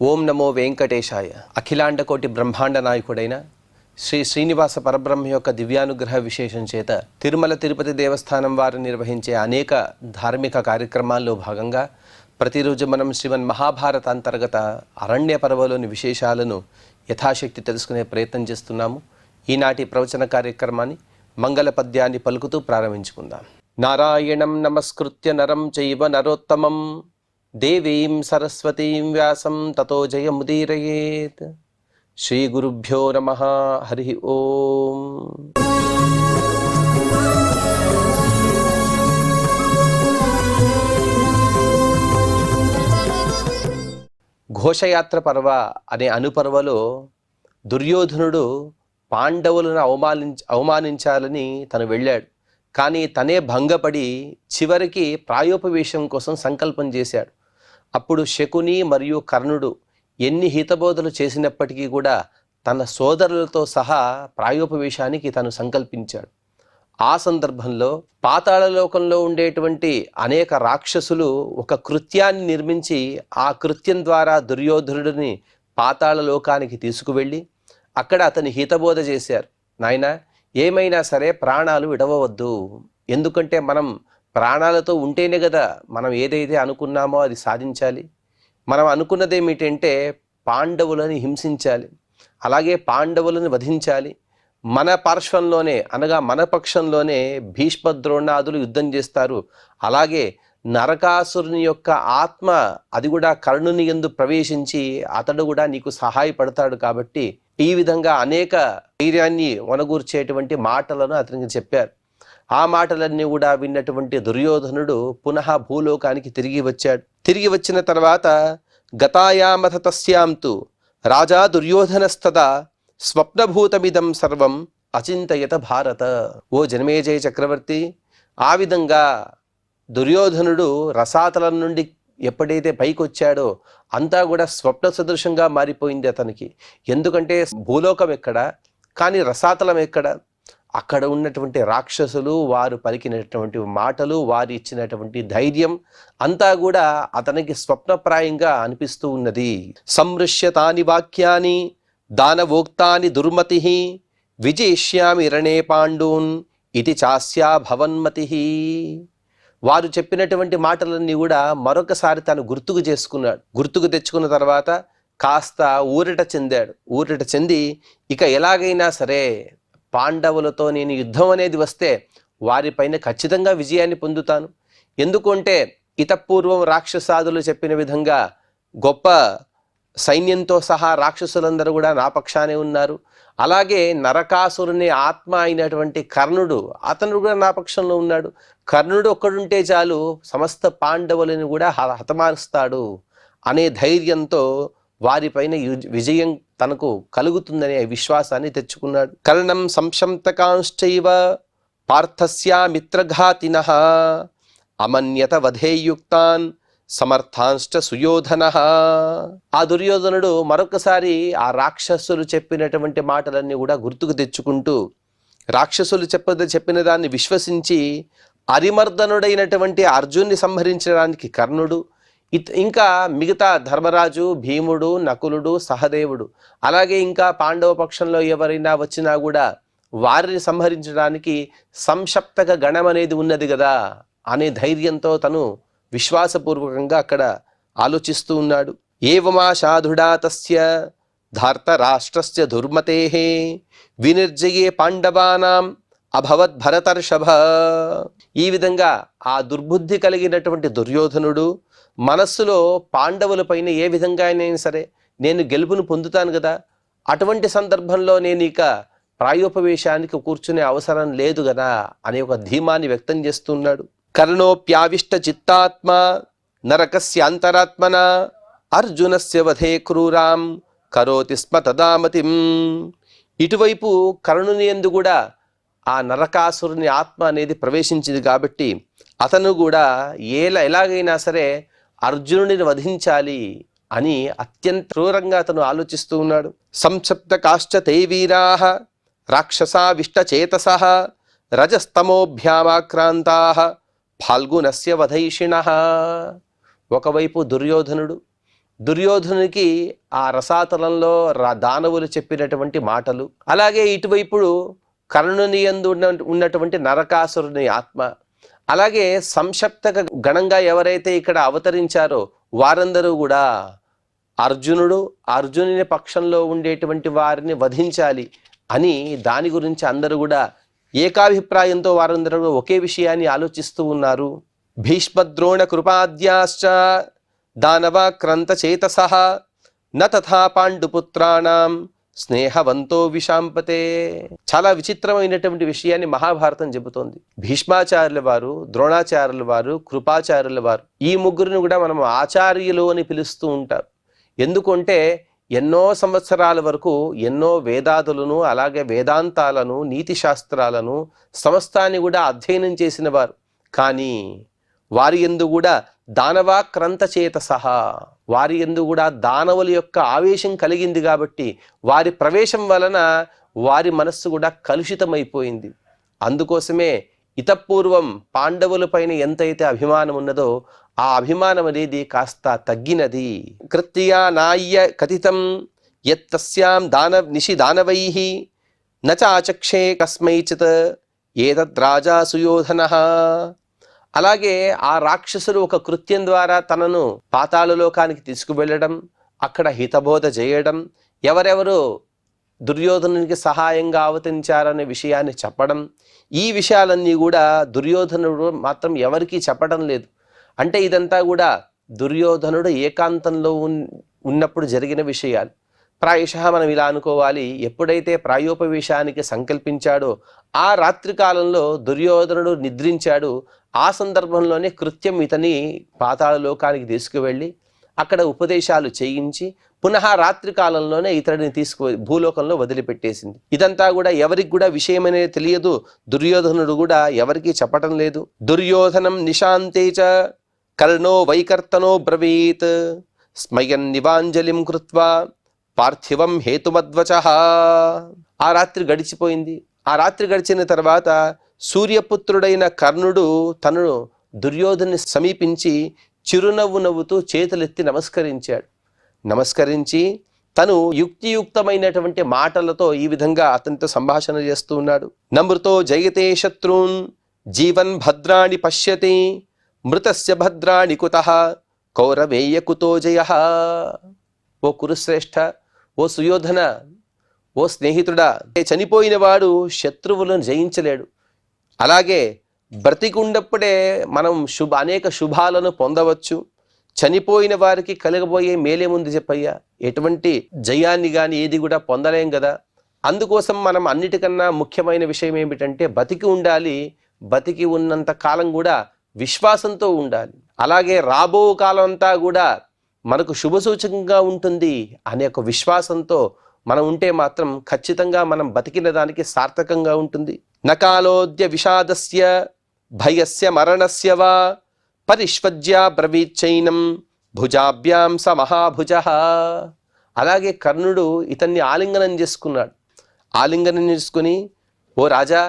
ఓం నమో వెంకటేశాయ. అఖిలాండకోటి బ్రహ్మాండ నాయకుడైన శ్రీ శ్రీనివాస పరబ్రహ్మ యొక్క దివ్యానుగ్రహ విశేషం చేత తిరుమల తిరుపతి దేవస్థానం వారు నిర్వహించే అనేక ధార్మిక కార్యక్రమాల్లో భాగంగా ప్రతిరోజు మనం శ్రీమన్ మహాభారత అంతర్గత అరణ్య పర్వలోని విశేషాలను యథాశక్తి తెలుసుకునే ప్రయత్నం చేస్తున్నాము. ఈనాటి ప్రవచన కార్యక్రమాన్ని మంగళ పద్యాన్ని పలుకుతూ ప్రారంభించుకుందాం. నారాయణం నమస్కృత్య నరం చైవ నరోత్తమం దేవీం సరస్వతీం వ్యాసం తతో జయముదీరయేత్. శ్రీ గురుభ్యో నమః. హరి ఓం. ఘోషయాత్ర పర్వ అనే అనుపర్వలో దుర్యోధనుడు పాండవులను అవమానించాలని తను వెళ్ళాడు. కానీ తనే భంగపడి చివరికి ప్రాయోపవేశం కోసం సంకల్పం చేశాడు. అప్పుడు శకుని మరియు కర్ణుడు ఎన్ని హితబోధలు చేసినప్పటికీ కూడా తన సోదరులతో సహా ప్రాయోపవేశానికి తను సంకల్పించాడు. ఆ సందర్భంలో పాతాళలోకంలో ఉండేటువంటి అనేక రాక్షసులు ఒక కృత్యాన్ని నిర్మించి ఆ కృత్యం ద్వారా దుర్యోధనుడిని పాతాళలోకానికి తీసుకువెళ్ళి అక్కడ అతని హితబోధ చేశారు. నాయనా, ఏమైనా సరే ప్రాణాలు విడవవద్దు. ఎందుకంటే మనం ప్రాణాలతో ఉంటేనే కదా మనం ఏదైతే అనుకున్నామో అది సాధించాలి. మనం అనుకున్నది ఏమిటంటే పాండవులని హింసించాలి, అలాగే పాండవులను వధించాలి. మన పార్శ్వంలోనే అనగా మన పక్షంలోనే భీష్మ ద్రోణాదులు యుద్ధం చేస్తారు. అలాగే నరకాసురుని యొక్క ఆత్మ అది కూడా కర్ణుని యందు ప్రవేశించి అతడు కూడా నీకు సహాయపడతాడు. కాబట్టి ఈ విధంగా అనేక ధైర్యాన్ని వనగూర్చేటువంటి మాటలను అతనికి చెప్పారు. ఆ మాటలన్నీ కూడా విన్నటువంటి దుర్యోధనుడు పునః భూలోకానికి తిరిగి వచ్చాడు. తిరిగి వచ్చిన తర్వాత గతాయామథ తస్యాంతు రాజా దుర్యోధనస్తదా స్వప్నభూతమిదం సర్వం అచింతయత భారత. ఓ జనమేజయ చక్రవర్తి, ఆ విధంగా దుర్యోధనుడు రసాతలం నుండి ఎప్పుడైతే పైకి వచ్చాడో అంతా కూడా స్వప్న సదృశంగా మారిపోయింది అతనికి. ఎందుకంటే భూలోకం ఎక్కడ, కానీ రసాతలం ఎక్కడ? అక్కడ ఉన్నటువంటి రాక్షసులు, వారు పలికినటువంటి మాటలు, వారు ఇచ్చినటువంటి ధైర్యం అంతా కూడా అతనికి స్వప్నప్రాయంగా అనిపిస్తూ ఉన్నది. సంమృశ్యతాని వాక్యాని దానవోక్తాని దుర్మతి విజయిష్యామి రణే పాండూన్ ఇది చాస్యా భవన్మతి. వారు చెప్పినటువంటి మాటలన్నీ కూడా మరొకసారి తను గుర్తుకు చేసుకున్నాడు. గుర్తుకు తెచ్చుకున్న తర్వాత కాస్త ఊరట చెందాడు. ఊరట చెంది ఇక ఎలాగైనా సరే పాండవులతో నేను యుద్ధం అనేది వస్తే వారిపైన ఖచ్చితంగా విజయాన్ని పొందుతాను. ఎందుకంటే ఇతపూర్వం రాక్షసాదులు చెప్పిన విధంగా గొప్ప సైన్యంతో సహా రాక్షసులందరూ కూడా నా పక్షానే ఉన్నారు. అలాగే నరకాసురుని ఆత్మ అయినటువంటి కర్ణుడు, అతను కూడా నా పక్షంలో ఉన్నాడు. కర్ణుడు ఒక్కడుంటే చాలు సమస్త పాండవులను కూడా హతమారుస్తాడు అనే ధైర్యంతో వారిపైన విజయం తనకు కలుగుతుందనే విశ్వాసాన్ని తెచ్చుకున్నాడు. కర్ణం సంశంతకాంశ్చైవ పార్థస్యా మిత్రఘాతినః అమన్యత వధేయుక్తాన్ సమర్థాంశ్చ సుయోధనః. ఆ దుర్యోధనుడు మరొకసారి ఆ రాక్షసులు చెప్పినటువంటి మాటలన్నీ కూడా గుర్తుకు తెచ్చుకుంటూ రాక్షసులు చెప్పిన దాన్ని విశ్వసించి అరిమర్దనుడైనటువంటి అర్జున్ని సంహరించడానికి కర్ణుడు, ఇంకా మిగతా ధర్మరాజు, భీముడు, నకులుడు, సహదేవుడు, అలాగే ఇంకా పాండవ పక్షంలో ఎవరైనా వచ్చినా కూడా వారిని సంహరించడానికి సంక్షప్తక గణం అనేది ఉన్నది కదా అనే ధైర్యంతో తను విశ్వాసపూర్వకంగా అక్కడ ఆలోచిస్తూ ఉన్నాడు. ఏవమాశాధుడా తస్య ధార్తరాష్ట్రస్య దుర్మతేః వినిర్జయే పాండవానాం అభవద్ భరతర్షభ. ఈ విధంగా ఆ దుర్బుద్ధి కలిగినటువంటి దుర్యోధనుడు మనస్సులో పాండవులపైన ఏ విధంగా అయినా సరే నేను గెలుపును పొందుతాను కదా, అటువంటి సందర్భంలో నేను ఇక ప్రాయోపవేశానికి కూర్చునే అవసరం లేదు కదా అనే ఒక ధీమాన్ని వ్యక్తం చేస్తున్నాడు. కర్ణోప్యావిష్ట చిత్తాత్మ నరకస్యాంతరాత్మన అర్జునస్య వధే క్రూరాం కరోతి స్మ తదామతిం. ఇటువైపు కర్ణుని యందు కూడా ఆ నరకాసురుని ఆత్మ అనేది ప్రవేశించింది కాబట్టి అతను కూడా ఎలాగైనా సరే అర్జునుడిని వధించాలి అని అత్యంత క్రూరంగా అతను ఆలోచిస్తూ ఉన్నాడు. సంక్షప్త కాశ్చ తే వీరాః రాక్షసావిష్టచేతసః రజస్తమోభ్యామాక్రాంతాః ఫాల్గునస్య వధైషిణః. ఒకవైపు దుర్యోధనుడు, దుర్యోధనునికి ఆ రసాతలంలో దానవులు చెప్పినటువంటి మాటలు, అలాగే ఇటువైపుడు కర్ణుని యందు ఉన్నటువంటి నరకాసురుని ఆత్మ, అలాగే సంక్షప్తక గణంగా ఎవరైతే ఇక్కడ అవతరించారో వారందరూ కూడా అర్జునుని పక్షంలో ఉండేటువంటి వారిని వధించాలి అని దాని గురించి అందరూ కూడా ఏకాభిప్రాయంతో వారందరూ ఒకే విషయాన్ని ఆలోచిస్తూ ఉన్నారు. భీష్మద్రోణ కృపాద్యాశ్చ దానవాక్రంత చేతసః న తథా పాండుపుత్రాణం స్నేహవంతో విశాంపతే. చాలా విచిత్రమైనటువంటి విషయాన్ని మహాభారతం చెబుతోంది. భీష్మాచార్యుల వారు, ద్రోణాచార్యుల వారు, కృపాచార్యుల వారు, ఈ ముగ్గురిని కూడా మనం ఆచార్యులు అని పిలుస్తూ ఉంటారు. ఎందుకంటే ఎన్నో సంవత్సరాల వరకు ఎన్నో వేదాదులను, అలాగే వేదాంతాలను, నీతి శాస్త్రాలను సమస్తాన్ని కూడా అధ్యయనం చేసిన వారు. కానీ వారి యందు కూడా దానవాక్రంత చేత సహా, వారి యందు కూడా దానవుల యొక్క ఆవేశం కలిగింది కాబట్టి వారి ప్రవేశం వలన వారి మనస్సు కూడా కలుషితమైపోయింది. అందుకోసమే ఇతపూర్వం పాండవుల పైన ఎంతైతే అభిమానం ఉన్నదో ఆ అభిమానం అనేది కాస్త తగ్గినది. కృత్యా నాయ్య కథితం యత్తస్యాం నిశి దానవైః నచాచక్షే కస్మైచిత్ ఏతద్రాజా సుయోధనః. అలాగే ఆ రాక్షసుడు ఒక కృత్యం ద్వారా తనను పాతాళలోకానికి తీసుకువెళ్ళడం, అక్కడ హితబోధ చేయడం, ఎవరెవరు దుర్యోధనునికి సహాయంగా అవతరించారనే విషయాన్ని చెప్పడం, ఈ విషయాలన్నీ కూడా దుర్యోధనుడు మాత్రం ఎవరికీ చెప్పడం లేదు. అంటే ఇదంతా కూడా దుర్యోధనుడు ఏకాంతంలో ఉన్నప్పుడు జరిగిన విషయాలు. ప్రాయశః మనం ఇలా అనుకోవాలి, ఎప్పుడైతే ప్రాయోపవేశానికి సంకల్పించాడో ఆ రాత్రి కాలంలో దుర్యోధనుడు నిద్రించాడు. ఆ సందర్భంలోనే కృత్యం ఇతని పాతాళ లోకానికి తీసుకువెళ్ళి అక్కడ ఉపదేశాలు చేయించి పునః రాత్రి కాలంలోనే ఇతడిని భూలోకంలో వదిలిపెట్టేసింది. ఇదంతా కూడా ఎవరికి కూడా విషయం అనేది తెలియదు. దుర్యోధనుడు కూడా ఎవరికీ చెప్పటం లేదు. దుర్యోధనం నిశాంతేచ కర్ణో వైకర్తనో బ్రవీత్ స్మయన్ నివాంజలిం కృత్వా పార్థివం హేతుమద్వచః. ఆ రాత్రి గడిచిపోయింది. ఆ రాత్రి గడిచిన తర్వాత సూర్యపుత్రుడైన కర్ణుడు తను దుర్యోధను సమీపించి చిరునవ్వు నవ్వుతూ చేతులెత్తి నమస్కరించాడు. నమస్కరించి తను యుక్తియుక్తమైనటువంటి మాటలతో ఈ విధంగా అతనితో సంభాషణ చేస్తూ ఉన్నాడు. నమృతో జయతే శత్రూన్ జీవన్ భద్రాణి పశ్యతి మృతస్య భద్రాణి కుతః కౌరవేయ కుతో జయః. ఓ కురుశ్రేష్ఠ, ఓ సుయోధన, ఓ స్నేహితుడా, చనిపోయిన వాడు శత్రువులను జయించలేడు. అలాగే బ్రతికుండప్పుడే మనం అనేక శుభాలను పొందవచ్చు. చనిపోయిన వారికి కలగబోయే మేలేముంది చెప్పయ్యా, ఎటువంటి జయాన్ని కానీ ఏది కూడా పొందలేం కదా. అందుకోసం మనం అన్నిటికన్నా ముఖ్యమైన విషయం ఏమిటంటే బతికి ఉండాలి. బతికి ఉన్నంత కాలం కూడా విశ్వాసంతో ఉండాలి. అలాగే రాబో కాలం అంతా కూడా మనకు శుభసూచకంగా ఉంటుంది అనే ఒక విశ్వాసంతో మనం ఉంటే మాత్రం ఖచ్చితంగా మనం బతికిన దానికి సార్థకంగా ఉంటుంది. నకాలోద్య విషాదస్య భయస్య మరణస్య వా పరిష్వజ్యా బ్రవీచ్చైనం భుజాభ్యాం స మహాభుజః. అలాగే కర్ణుడు ఇతన్ని ఆలింగనం చేసుకున్నాడు. ఆలింగనం చేసుకుని, ఓ రాజా,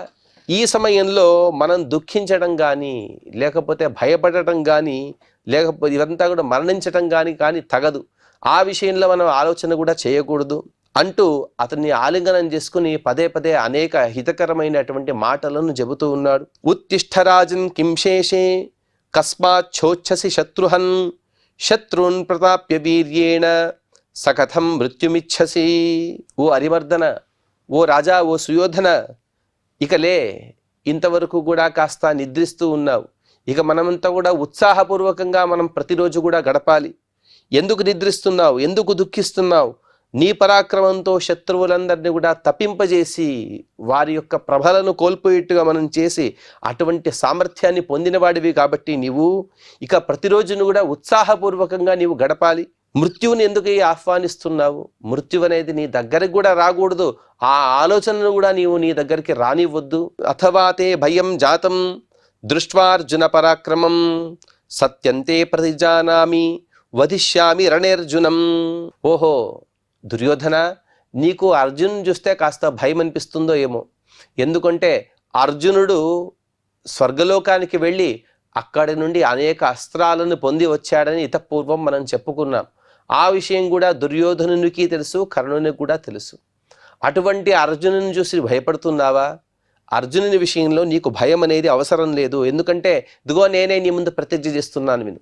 ఈ సమయంలో మనం దుఃఖించడం కానీ, లేకపోతే భయపడటం కానీ, లేకపోతే ఇదంతా కూడా మరణించటం కానీ తగదు. ఆ విషయంలో మనం ఆలోచన కూడా చేయకూడదు అంటూ అతన్ని ఆలింగనం చేసుకుని పదే పదే అనేక హితకరమైనటువంటి మాటలను చెబుతూ ఉన్నాడు. ఉత్తిష్ఠరాజన్ కింశేషే కస్మాచ్చోచ్ఛసి శత్రుహన్ శత్రున్ ప్రతాప్య వీర్యేణ సకథం మృత్యుమిచ్చసి. ఓ అరిమర్దన, ఓ రాజా, ఓ సుయోధన, ఇకలే, ఇంతవరకు కూడా కాస్త నిద్రిస్తూ ఉన్నావు. ఇక మనమంతా కూడా ఉత్సాహపూర్వకంగా మనం ప్రతిరోజు కూడా గడపాలి. ఎందుకు నిద్రిస్తున్నావు? ఎందుకు దుఃఖిస్తున్నావు? నీ పరాక్రమంతో శత్రువులందరినీ కూడా తప్పింపజేసి వారి యొక్క ప్రభలను కోల్పోయేట్టుగా మనం చేసి అటువంటి సామర్థ్యాన్ని పొందినవాడివి కాబట్టి నీవు ఇక ప్రతిరోజును కూడా ఉత్సాహపూర్వకంగా నీవు గడపాలి. మృత్యువుని ఎందుకు ఆహ్వానిస్తున్నావు? మృత్యు అనేది నీ దగ్గరికి కూడా రాకూడదు. ఆ ఆలోచనను కూడా నీవు నీ దగ్గరికి రానివ్వద్దు. అథవా తే భయం జాతం దృష్ట్వార్జున పరాక్రమం సత్యంతే ప్రతిజానామి వధిష్యామి రణేర్జునం. ఓహో దుర్యోధన, నీకు అర్జున్ చూస్తే కాస్త భయం అనిపిస్తుందో ఏమో. ఎందుకంటే అర్జునుడు స్వర్గలోకానికి వెళ్ళి అక్కడి నుండి అనేక అస్త్రాలను పొంది వచ్చాడని ఇతపూర్వం మనం చెప్పుకున్నాం. ఆ విషయం కూడా దుర్యోధనునికి తెలుసు, కర్ణునికి కూడా తెలుసు. అటువంటి అర్జునుని చూసి భయపడుతున్నావా? అర్జునుని విషయంలో నీకు భయం అనేది అవసరం లేదు. ఎందుకంటే ఇదిగో నేనే నీ ముందు ప్రతిజ్ఞ చేస్తున్నాను విను.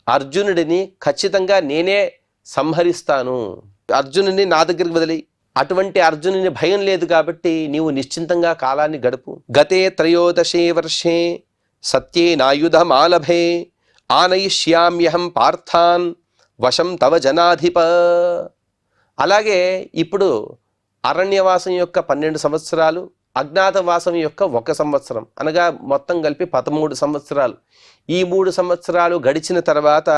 అర్జునుడిని ఖచ్చితంగా నేనే సంహరిస్తాను. అర్జునుడిని నా దగ్గరికి వదిలి. అటువంటి అర్జునుని భయం లేదు కాబట్టి నీవు నిశ్చింతంగా కాలాన్ని గడుపు. గతే త్రయోదశే వర్షే సత్యేనాయుధమాలభే ఆనయిష్యామ్యహం పార్థాన్ వశం తవ జనాధిప. అలాగే ఇప్పుడు అరణ్యవాసం యొక్క 12 సంవత్సరాలు, అజ్ఞాతవాసం యొక్క 1 సంవత్సరం, అనగా మొత్తం కలిపి 13 సంవత్సరాలు. ఈ 3 సంవత్సరాలు గడిచిన తర్వాత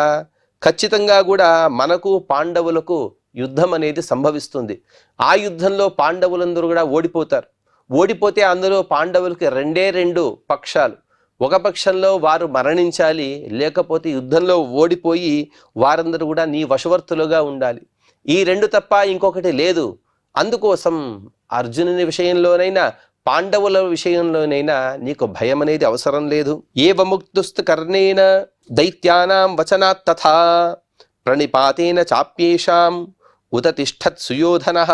ఖచ్చితంగా కూడా మనకు పాండవులకు యుద్ధం అనేది సంభవిస్తుంది. ఆ యుద్ధంలో పాండవులందరూ కూడా ఓడిపోతారు. ఓడిపోతే అందులో పాండవులకి 2 పక్షాలు. ఒక పక్షంలో వారు మరణించాలి, లేకపోతే యుద్ధంలో ఓడిపోయి వారందరూ కూడా నీ వశవర్తులుగా ఉండాలి. ఈ 2 తప్ప ఇంకొకటి లేదు. అందుకోసం అర్జునుని విషయంలోనైనా పాండవుల విషయంలోనైనా నీకు భయం అనేది అవసరం లేదు. ఏవముక్తుస్తు కర్ణేన దైత్యానాం వచనాత్ తథా ప్రణిపాతేన చాప్యేషాం ఉత తిష్ఠత్ సుయోధనః.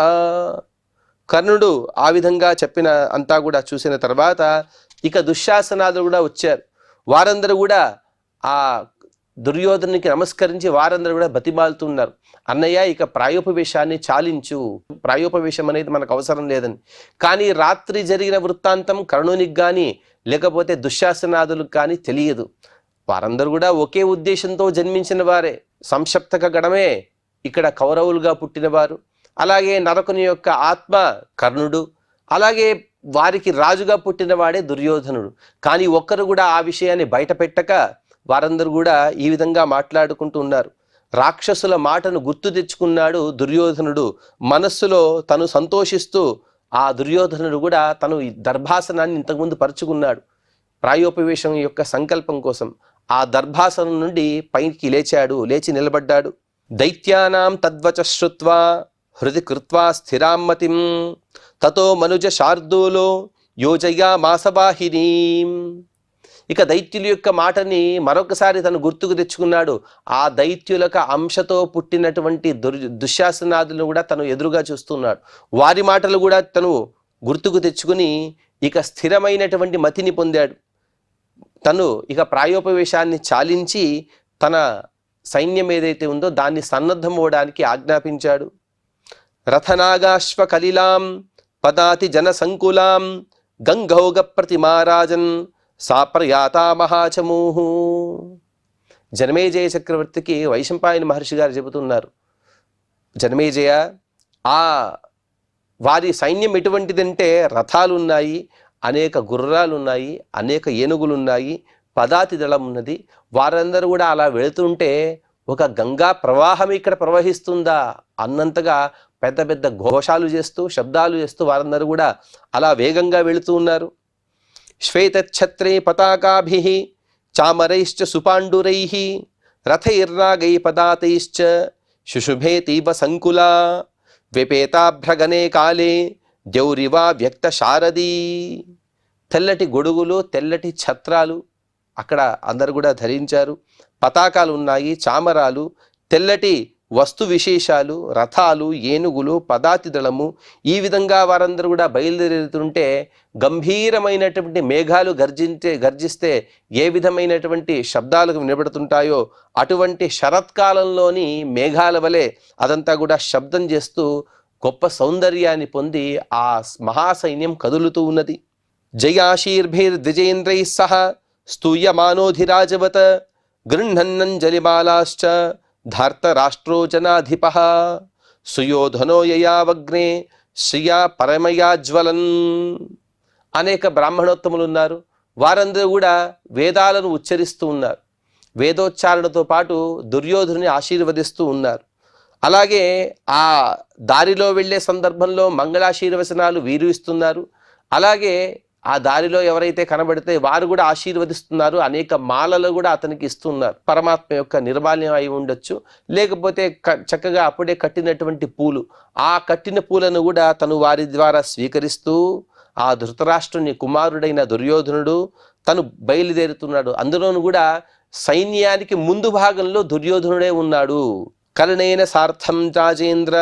కర్ణుడు ఆ విధంగా చెప్పిన అంతా కూడా చూసిన తర్వాత ఇక దుశ్శాసనాదులు కూడా వచ్చారు. వారందరూ కూడా ఆ దుర్యోధనునికి నమస్కరించి వారందరూ కూడా బతిమాలుతున్నారు. అన్నయ్య, ఇక ప్రాయోపవేశాన్ని చాలించు, ప్రాయోపవేశం అనేది మనకు అవసరం లేదని. కానీ రాత్రి జరిగిన వృత్తాంతం కర్ణునికి కానీ లేకపోతే దుశ్శాసనాదులకు కానీ తెలియదు. వారందరూ కూడా ఒకే ఉద్దేశంతో జన్మించిన వారే. సంక్షప్తక గణమే ఇక్కడ కౌరవులుగా పుట్టినవారు. అలాగే నరకుని యొక్క ఆత్మ కర్ణుడు, అలాగే వారికి రాజుగా పుట్టినవాడే దుర్యోధనుడు. కానీ ఒక్కరు కూడా ఆ విషయాన్ని బయట పెట్టక వారందరూ కూడా ఈ విధంగా మాట్లాడుకుంటూ ఉన్నారు. రాక్షసుల మాటను గుర్తు తెచ్చుకున్నాడు దుర్యోధనుడు. మనస్సులో తను సంతోషిస్తూ ఆ దుర్యోధనుడు కూడా తను ఈ దర్భాసనాన్ని ఇంతకుముందు పరుచుకున్నాడు ప్రాయోపవేశం యొక్క సంకల్పం కోసం. ఆ దర్భాసనం నుండి పైకి లేచి నిలబడ్డాడు. దైత్యానాం తద్వచ శ్రుత్వా హృది కృత్వా స్థిరామ్మతిం తతో మనుజ శార్దూలో యోజయామాసవాహినీం. ఇక దైత్యుల యొక్క మాటని మరొకసారి తను గుర్తుకు తెచ్చుకున్నాడు. ఆ దైత్యులకు అంశతో పుట్టినటువంటి దుశ్శాసనాదులను కూడా తను ఎదురుగా చూస్తున్నాడు. వారి మాటలు కూడా తను గుర్తుకు తెచ్చుకుని ఇక స్థిరమైనటువంటి మతిని పొందాడు. తను ఇక ప్రాయోపవేశాన్ని చాలించి తన సైన్యం ఏదైతే ఉందో దాన్ని సన్నద్ధమవడానికి ఆజ్ఞాపించాడు. రథనాగాశ్వ కలిలాం పదాతి జన సంకులాం గంగౌగ ప్రతిమారాజన్ సాప్రయాతా మహాచమూహు. జనమేజయ చక్రవర్తికి వైశంపాయన మహర్షి గారు చెబుతున్నారు, జనమేజయ, ఆ వారి సైన్యం ఎటువంటిదంటే రథాలు ఉన్నాయి, అనేక గుర్రాలు ఉన్నాయి, అనేక ఏనుగులు ఉన్నాయి, పదాతి దళం ఉన్నది. వారందరూ కూడా అలా వెళుతుంటే ఒక గంగా ప్రవాహం ఇక్కడ ప్రవహిస్తుందా అన్నంతగా పెద్ద పెద్ద ఘోషాలు చేస్తూ శబ్దాలు చేస్తూ వారందరూ కూడా అలా వేగంగా వెళుతూ ఉన్నారు. శ్వేతఛత్రే పతాకాభిః చామరైశ్చ సుపాండురైః రథైర్నాగై పదాతైశ్చ శుశుభేతీవ సంకులా వ్యపేతాభ్రగనే కాలే ద్యౌరివా వ్యక్త శారదీ. తెల్లటి గొడుగులు, తెల్లటి ఛత్రాలు అక్కడ అందరు కూడా ధరించారు. పతాకాలు ఉన్నాయి, చామరాలు, తెల్లటి వస్తు విశేషాలు, రథాలు, ఏనుగులు, పదాతి దళము. ఈ విధంగా వారందరూ కూడా బయలుదేరుతుంటే గంభీరమైనటువంటి మేఘాలు గర్జిస్తే ఏ విధమైనటువంటి శబ్దాలకు వినబడుతుంటాయో అటువంటి శరత్కాలంలోని మేఘాల వలె అదంతా కూడా శబ్దం చేస్తూ గొప్ప సౌందర్యాన్ని పొంది ఆ మహాసైన్యం కదులుతూ ఉన్నది. జయాశీర్భిర్ద్విజేంద్రైః సహ స్తూయమానోధిరాజవత్ గృహ్ణన్నంజలిమాలాశ్చ ధార్తరాష్ట్రో జనాధిపః సుయోధనో యయావగ్నే శ్రియా పరమయా జ్వలన్. అనేక బ్రాహ్మణోత్తములు ఉన్నారు. వారందరూ కూడా వేదాలను ఉచ్చరిస్తూ ఉన్నారు. వేదోచ్చారణతో పాటు దుర్యోధనుని ఆశీర్వదిస్తూ ఉన్నారు. అలాగే ఆ దారిలో వెళ్ళే సందర్భంలో మంగళాశీర్వచనాలు వీరు ఇస్తున్నారు. అలాగే ఆ దారిలో ఎవరైతే కనబడితే వారు కూడా ఆశీర్వదిస్తున్నారు. అనేక మాలలు కూడా అతనికి ఇస్తున్నారు. పరమాత్మ యొక్క నిర్మాల్యం అయి ఉండొచ్చు, లేకపోతే చక్కగా అప్పుడే కట్టినటువంటి పూలు, ఆ కట్టిన పూలను కూడా తను వారి ద్వారా స్వీకరిస్తూ ఆ ధృతరాష్ట్రుని కుమారుడైన దుర్యోధనుడు తను బయలుదేరుతున్నాడు. అందులోను కూడా సైన్యానికి ముందు భాగంలో దుర్యోధనుడే ఉన్నాడు. కర్ణేన సార్థం రాజేంద్ర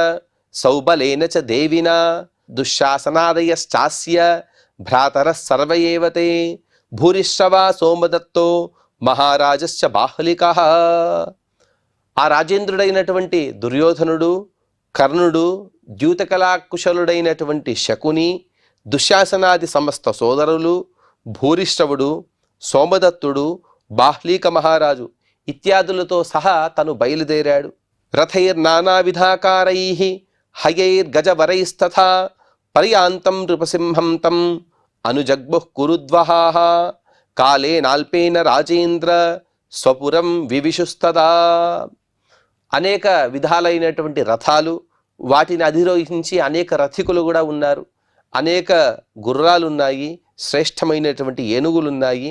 సౌబలేన చ దేవినా దుశ్శాసనాదయశ్చాస్య భ్రాతరః సర్వ ఏవ తే భూరిశ్రవా సోమదత్తో మహారాజశ్చ బాహ్లికః. ఆ రాజేంద్రుడైనటువంటి దుర్యోధనుడు, కర్ణుడు, ద్యూతకళాకుశలుడైనటువంటి శకుని, దుశ్శాసనాది సమస్త సోదరులు, భూరిశ్రవుడు, సోమదత్తుడు, బాహ్లీక మహారాజు ఇత్యాదులతో సహా తను బయలుదేరాడు. రథైర్నానావిధాకారై హయైర్గజవరైస్తథా పర్యాంతం నృపసింహం తం అనుజగ్ముః కురుద్వహాః కాలేనాల్పేన రాజేంద్ర స్వపురం వివిశుస్తదా. అనేక విధాలైనటువంటి రథాలు, వాటిని అధిరోహించి అనేక రథికులు కూడా ఉన్నారు. అనేక గుర్రాలున్నాయి, శ్రేష్టమైనటువంటి ఏనుగులున్నాయి.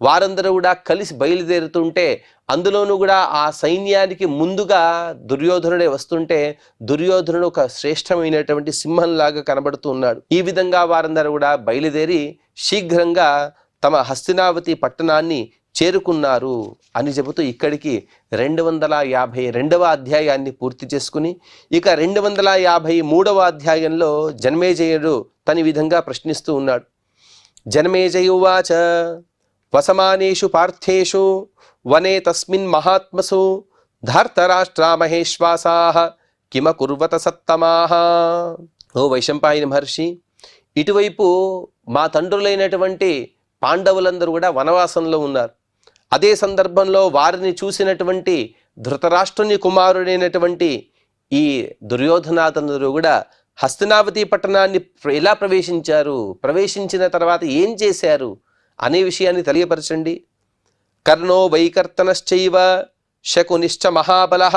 వారందరూ కూడా కలిసి బయలుదేరుతుంటే అందులోనూ కూడా ఆ సైన్యానికి ముందుగా దుర్యోధనుడే వస్తుంటే దుర్యోధనుడు ఒక శ్రేష్టమైనటువంటి సింహంలాగా కనబడుతూ ఉన్నాడు. ఈ విధంగా వారందరూ కూడా బయలుదేరి శీఘ్రంగా తమ హస్తినావతి పట్టణాన్ని చేరుకున్నారు అని చెబుతూ ఇక్కడికి 252వ అధ్యాయాన్ని పూర్తి చేసుకుని ఇక 253వ అధ్యాయంలో జన్మేజయుడు తన విధంగా ప్రశ్నిస్తూ ఉన్నాడు. జన్మేజయువాచ వసమానేషు పార్థేషు వనే తస్మిన్ మహాత్మసు ధార్తరాష్ట్రామహేశ్వాసాః కిమకుర్వత సత్తమాః. ఓ వైశంపాయన మహర్షి, ఇటువైపు మా తండ్రులైనటువంటి పాండవులందరూ కూడా వనవాసంలో ఉన్నారు. అదే సందర్భంలో వారిని చూసినటువంటి ధృతరాష్ట్రుని కుమారుడైనటువంటి ఈ దుర్యోధనాథనుడు కూడా హస్తినావతి పట్టణాన్ని ఎలా ప్రవేశించారు, ప్రవేశించిన తర్వాత ఏం చేశారు అనే విషయాన్ని తెలియపరచండి. కర్ణో వైకర్తనశ్చైవ శకునిశ్చ మహాబలః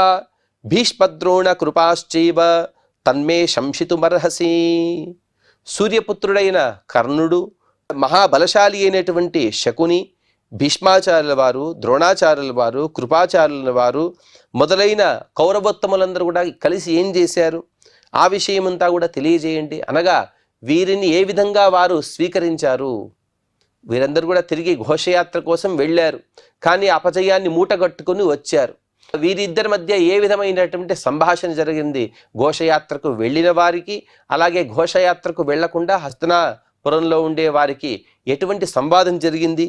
భీష్మద్రోణ కృపాశ్చైవ తన్మే శంసితుమర్హసి. సూర్యపుత్రుడైన కర్ణుడు, మహాబలశాలి అయినటువంటి శకుని, భీష్మాచార్యుల వారు, ద్రోణాచార్యుల వారు, కృపాచార్యుల వారు మొదలైన కౌరవోత్తములందరూ కూడా కలిసి ఏం చేశారు ఆ విషయమంతా కూడా తెలియజేయండి. అనగా వీరిని ఏ విధంగా వారు స్వీకరించారు. వీరందరూ కూడా తిరిగి ఘోషయాత్ర కోసం వెళ్ళారు, కానీ అపజయాన్ని మూటగట్టుకుని వచ్చారు. వీరిద్దరి మధ్య ఏ విధమైనటువంటి సంభాషణ జరిగింది, ఘోషయాత్రకు వెళ్ళిన వారికి అలాగే ఘోషయాత్రకు వెళ్లకుండా హస్తినాపురంలో ఉండే వారికి ఎటువంటి సంవాదం జరిగింది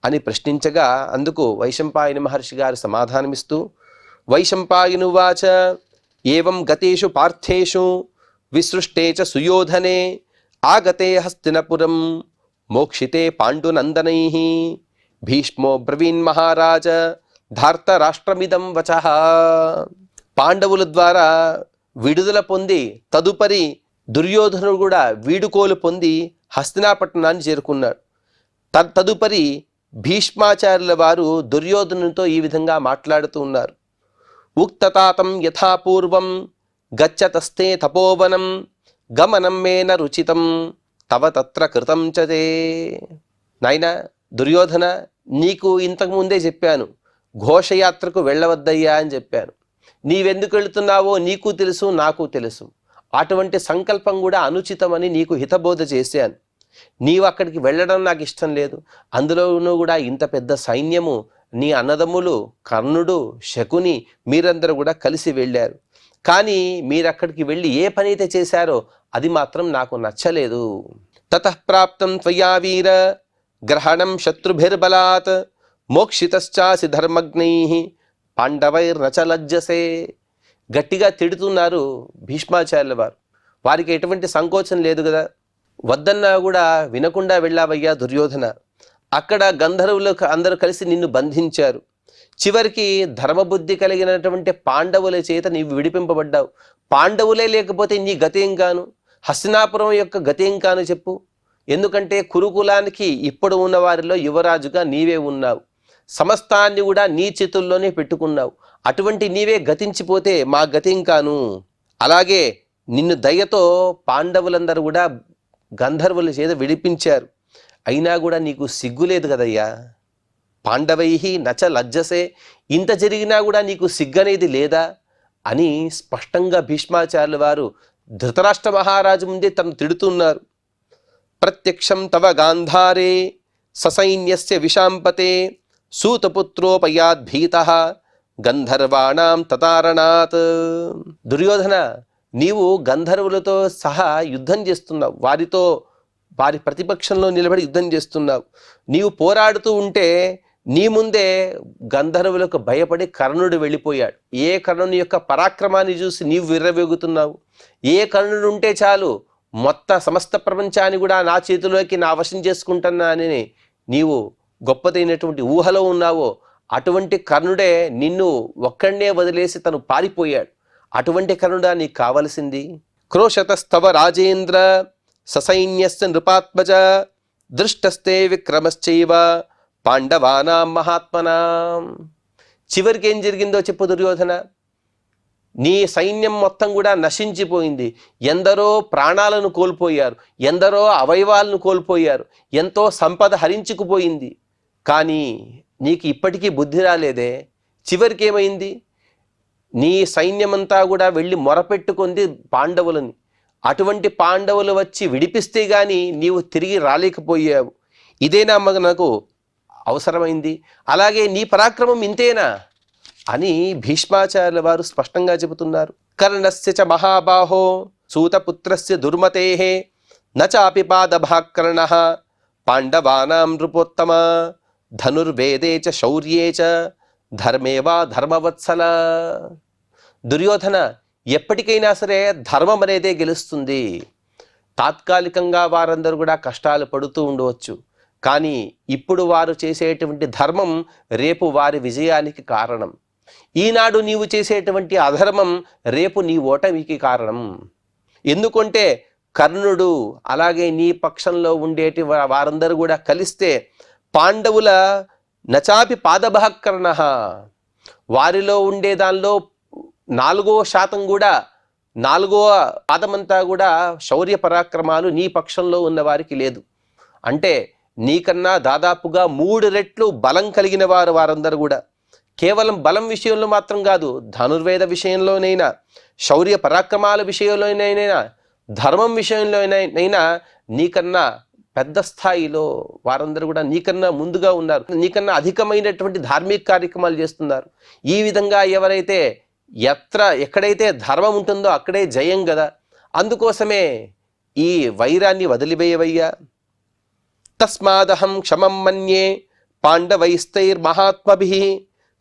అని ప్రశ్నించగా అందుకు వైశంపాయన మహర్షి గారు సమాధానమిస్తూ వైశంపాయనువాచ ఏవం గతేషు పార్థేషు విసృష్టే చ సుయోధనే ఆగతే హస్తినపురం మోక్షితే పాండునందనైః భీష్మో బ్రవీన్ మహారాజ ధార్తరాష్ట్రమిదం వచః. పాండవుల ద్వారా విడుదల పొంది తదుపరి దుర్యోధనుడు కూడా వీడుకోలు పొంది హస్తినాపట్టణాన్ని చేరుకున్నాడు. తదుపరి భీష్మాచార్యుల వారు దుర్యోధనునితో ఈ విధంగా మాట్లాడుతూ ఉన్నారు. ఉక్తతాతం యథాపూర్వం గచ్చతస్తే తపోవనం గమనం మేన రుచితం తవ తత్ర కృతం చదే. నాయనా దుర్యోధన, నీకు ఇంతకుముందే చెప్పాను, ఘోషయాత్రకు వెళ్ళవద్దయ్యా అని చెప్పాను. నీవెందుకు వెళుతున్నావో నీకు తెలుసు, నాకు తెలుసు. అటువంటి సంకల్పం కూడా అనుచితమని నీకు హితబోధ చేశాను. నీవు అక్కడికి వెళ్ళడం నాకు ఇష్టం లేదు. అందులోనూ కూడా ఇంత పెద్ద సైన్యము, నీ అన్నదమ్ములు కర్ణుడు, శకుని మీరందరూ కూడా కలిసి వెళ్ళారు. కానీ మీరు అక్కడికి వెళ్ళి ఏ పని అయితే చేశారో అది మాత్రం నాకు నచ్చలేదు. తతః ప్రాప్తం త్వయా వీర గ్రహణం శత్రుభిర్బలాత్ మోక్షితశ్చాసి ధర్మజ్ఞైః పాండవైర్నచ లజ్జసే. గట్టిగా తిడుతున్నారు భీష్మాచార్యుల వారు. వారికి ఎటువంటి సంకోచం లేదు కదా. వద్దన్నా కూడా వినకుండా వెళ్ళావయ్యా దుర్యోధన. అక్కడ గంధర్వులు అందరూ కలిసి నిన్ను బంధించారు. చివరికి ధర్మబుద్ధి కలిగినటువంటి పాండవుల చేత నీవు విడిపింపబడ్డావు. పాండవులే లేకపోతే నీ గతేం కాను, హస్తినాపురం యొక్క గతేం కాను చెప్పు. ఎందుకంటే కురుకులానికి ఇప్పుడు ఉన్న వారిలో యువరాజుగా నీవే ఉన్నావు. సమస్తాన్ని కూడా నీ చేతుల్లోనే పెట్టుకున్నావు. అటువంటి నీవే గతించిపోతే మా గతేం కాను. అలాగే నిన్ను దయతో పాండవులందరూ కూడా గంధర్వుల చేత విడిపించారు. అయినా కూడా నీకు సిగ్గులేదు కదయ్యా. పాండవైః నచ లజ్జసే, ఇంత జరిగినా కూడా నీకు సిగ్గనేది లేదా అని స్పష్టంగా భీష్మాచార్యుల వారు ధృతరాష్ట్ర మహారాజు ముందే తను తిడుతున్నారు. ప్రత్యక్షం తవ గాంధారే ససైన్యస్య విశాంపతే సూతపుత్రోపయాద్భీతః గంధర్వాణాం తతారణాత్. దుర్యోధన, నీవు గంధర్వులతో సహా యుద్ధం చేస్తున్నావు, వారి ప్రతిపక్షంలో నిలబడి యుద్ధం చేస్తున్నావు. నీవు పోరాడుతూ ఉంటే నీ ముందే గంధర్వులకు భయపడి కర్ణుడు వెళ్ళిపోయాడు. ఏ కర్ణుని యొక్క పరాక్రమాన్ని చూసి నీవు విర్రవేగుతున్నావు? ఏ కర్ణుడు ఉంటే చాలు సమస్త ప్రపంచాన్ని కూడా నా చేతిలోకి నా వశం చేసుకుంటున్నా అని నీవు గొప్పదైనటువంటి ఊహలో ఉన్నావో అటువంటి కర్ణుడే నిన్ను ఒక్కడనే వదిలేసి తను పారిపోయాడు. అటువంటి కర్ణుడా నీకు కావలసింది? క్రోశతస్తవ రాజేంద్ర ససైన్యస్య నృపాత్మజ దృష్టస్తే విక్రమశ్చైవ పాండవానాం మహాత్మనాం. చివరికి ఏం జరిగిందో చెప్పు దుర్యోధన. నీ సైన్యం మొత్తం కూడా నశించిపోయింది. ఎందరో ప్రాణాలను కోల్పోయారు, ఎందరో అవయవాలను కోల్పోయారు, ఎంతో సంపద హరించుకుపోయింది. కానీ నీకు ఇప్పటికీ బుద్ధి రాలేదే. చివరికి ఏమైంది? నీ సైన్యమంతా కూడా వెళ్ళి మొరపెట్టుకుంది పాండవులని. అటువంటి పాండవులు వచ్చి విడిపిస్తే గాని నీవు తిరిగి రాలేకపోయావు. ఇదేనా నాకు అవసరమైంది? అలాగే నీ పరాక్రమం ఇంతేనా అని భీష్మాచార్యుల వారు స్పష్టంగా చెబుతున్నారు. కర్ణస్య చ మహాబాహో సూతపుత్రస్య దుర్మతేః నచాపి పాదభాకర్ణః పాండవానాం నృపోత్తమ ధనుర్వేదే చ శౌర్యే చ ధర్మే వా ధర్మవత్సల. దుర్యోధన, ఎప్పటికైనా సరే ధర్మం అనేదే గెలుస్తుంది. తాత్కాలికంగా వారందరూ కూడా కష్టాలు పడుతూ ఉండవచ్చు, కానీ ఇప్పుడు వారు చేసేటువంటి ధర్మం రేపు వారి విజయానికి కారణం. ఈనాడు నీవు చేసేటువంటి అధర్మం రేపు నీ ఓటమికి కారణం. ఎందుకంటే కర్ణుడు అలాగే నీ పక్షంలో ఉండేటి వారందరూ కూడా కలిస్తే పాండవుల నచాపి పాదభాకర్ణ, వారిలో ఉండే దానిలో 4% కూడా 4వ పాదమంతా కూడా శౌర్య పరాక్రమాలు నీ పక్షంలో ఉన్న వారికి లేదు. అంటే నీకన్నా దాదాపుగా 3 రెట్లు బలం కలిగిన వారందరూ కూడా కేవలం బలం విషయంలో మాత్రం కాదు, ధనుర్వేద విషయంలోనైనా, శౌర్య పరాక్రమాల విషయంలోనైనా, ధర్మం విషయంలోనైనా నీకన్నా పెద్ద స్థాయిలో వారందరూ కూడా నీకన్నా ముందుగా ఉన్నారు. నీకన్నా అధికమైనటువంటి ధార్మిక కార్యక్రమాలు చేస్తున్నారు. ఈ విధంగా ఎవరైతే ఎక్కడైతే ధర్మం ఉంటుందో అక్కడే జయం కదా. అందుకోసమే ఈ వైరాన్ని వదిలివేయవయ్యా. తస్మాదహం క్షమం మన్యే పాండవైస్తైర్మహాత్మభిః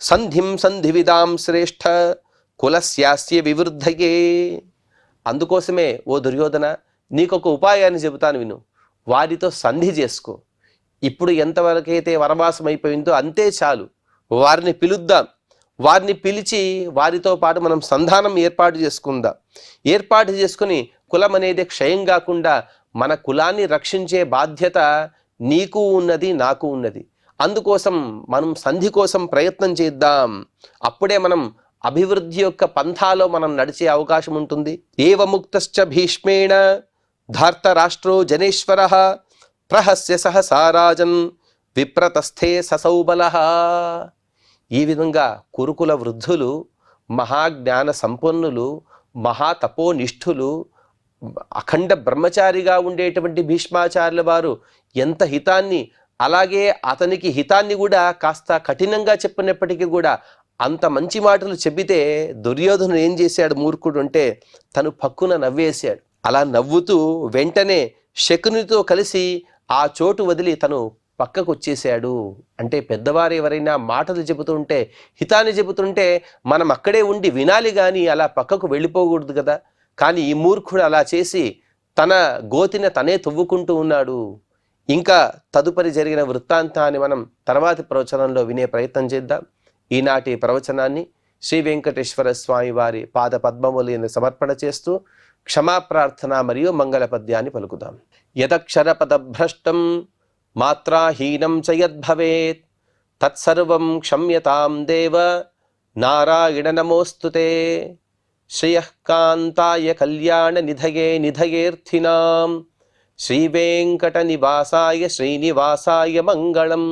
సంధిం సంధివిదాం శ్రేష్ఠ కులస్యాస్య వివృద్ధయే. అందుకోసమే ఓ దుర్యోధన, నీకొక ఉపాయాన్ని చెబుతాను విను. వారితో సంధి చేసుకో. ఇప్పుడు ఎంతవరకైతే వనవాసం అయిపోయిందో అంతే చాలు. వారిని పిలుద్దాం. వారిని పిలిచి వారితో పాటు మనం సంధానం ఏర్పాటు చేసుకుందాం. ఏర్పాటు చేసుకుని కులం అనేది క్షయం కాకుండా మన కులాన్ని రక్షించే బాధ్యత నీకు ఉన్నది, నాకు ఉన్నది. అందుకోసం మనం సంధి కోసం ప్రయత్నం చేద్దాం. అప్పుడే మనం అభివృద్ధి యొక్క పంథాలో మనం నడిచే అవకాశం ఉంటుంది. ఏవముక్తశ్చ భీష్మేణ ధార్తరాష్ట్రో జనేశ్వరః ప్రహస్య సహసారాజన్ విప్రతస్థే ససౌబలః. ఈ విధంగా కురుకుల వృద్ధులు, మహాజ్ఞాన సంపన్నులు, మహాతపోనిష్ఠులు, అఖండ బ్రహ్మచారిగా ఉండేటువంటి భీష్మాచార్యుల వారు ఎంత హితాన్ని, అలాగే అతనికి హితాన్ని కూడా కాస్త కఠినంగా చెప్పినప్పటికీ కూడా అంత మంచి మాటలు చెబితే దుర్యోధనుడు ఏం చేశాడు మూర్ఖుడు అంటే తను పక్కున నవ్వేశాడు. అలా నవ్వుతూ వెంటనే శకునితో కలిసి ఆ చోటు వదిలి తను పక్కకు వచ్చేసాడు. అంటే పెద్దవారు ఎవరైనా మాటలు చెబుతుంటే, హితాన్ని చెబుతుంటే మనం అక్కడే ఉండి వినాలి, కానీ అలా పక్కకు వెళ్ళిపోకూడదు కదా. కానీ ఈ మూర్ఖుడు అలా చేసి తన గోతిన తనే తవ్వుకుంటూ ఉన్నాడు. ఇంకా తదుపరి జరిగిన వృత్తాంతాన్ని మనం తర్వాతి ప్రవచనంలో వినే ప్రయత్నం చేద్దాం. ఈనాటి ప్రవచనాన్ని శ్రీ వెంకటేశ్వర స్వామి వారి పాద పద్మములను సమర్పణ చేస్తూ క్షమాప్రార్థన మరియు మంగళ పద్యాన్ని పలుకుదాం. యదక్షర పదభ్రష్టం మాత్రాహీనం చ యద్భవేత్ తత్సర్వం క్షమ్యతాం దేవ నారాయణ నమోస్తుతే. శ్రియః కాంతాయ కళ్యాణ నిధయే నిధయేర్థినాం శ్రీ వెంకట నివాసాయ శ్రీనివాసాయ మంగళం.